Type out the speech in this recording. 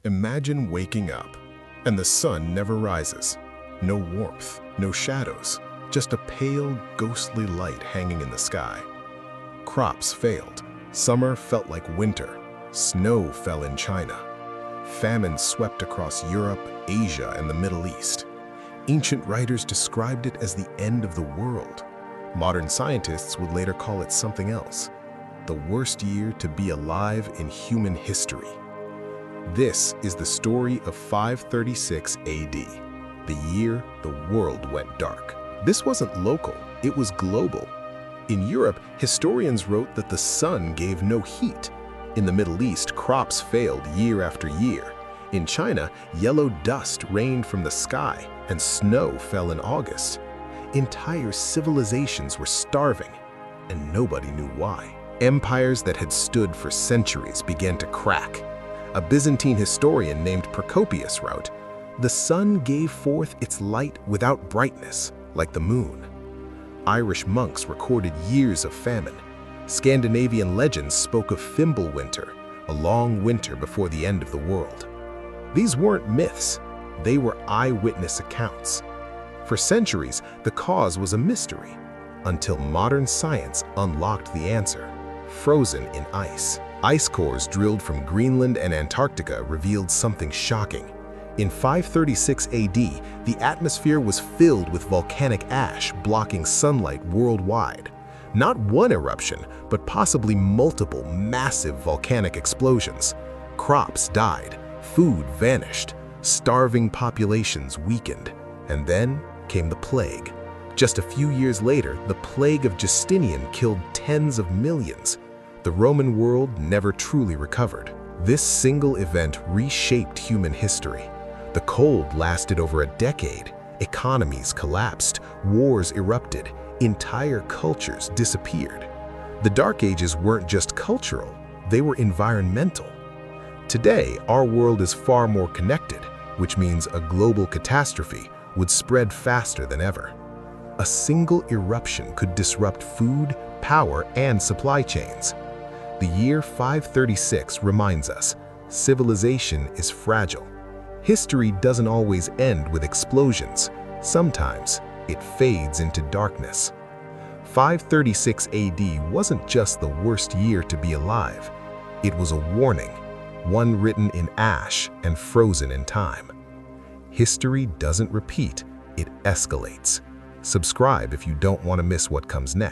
Imagine waking up, and the sun never rises. No warmth, no shadows, just a pale, ghostly light hanging in the sky. Crops failed. Summer felt like winter. Snow fell in China. Famine swept across Europe, Asia, and the Middle East. Ancient writers described it as the end of the world. Modern scientists would later call it something else. The worst year to be alive in human history. This is the story of 536 AD, the year the world went dark. This wasn't local, it was global. In Europe, historians wrote that the sun gave no heat. In the Middle East, crops failed year after year. In China, yellow dust rained from the sky and snow fell in August. Entire civilizations were starving, and nobody knew why. Empires that had stood for centuries began to crack. A Byzantine historian named Procopius wrote, "The sun gave forth its light without brightness, like the moon." Irish monks recorded years of famine. Scandinavian legends spoke of Fimbulwinter, a long winter before the end of the world. These weren't myths, they were eyewitness accounts. For centuries, the cause was a mystery, until modern science unlocked the answer: frozen in ice. Ice cores drilled from Greenland and Antarctica revealed something shocking. In 536 AD, the atmosphere was filled with volcanic ash blocking sunlight worldwide. Not one eruption, but possibly multiple massive volcanic explosions. Crops died, food vanished, starving populations weakened, and then came the plague. Just a few years later, the Plague of Justinian killed tens of millions. The Roman world never truly recovered. This single event reshaped human history. The cold lasted over a decade. Economies collapsed, wars erupted, entire cultures disappeared. The Dark Ages weren't just cultural, they were environmental. Today, our world is far more connected, which means a global catastrophe would spread faster than ever. A single eruption could disrupt food, power, and supply chains. The year 536 reminds us, civilization is fragile. History doesn't always end with explosions. Sometimes it fades into darkness. 536 AD wasn't just the worst year to be alive. It was a warning, one written in ash and frozen in time. History doesn't repeat, it escalates. Subscribe if you don't want to miss what comes next.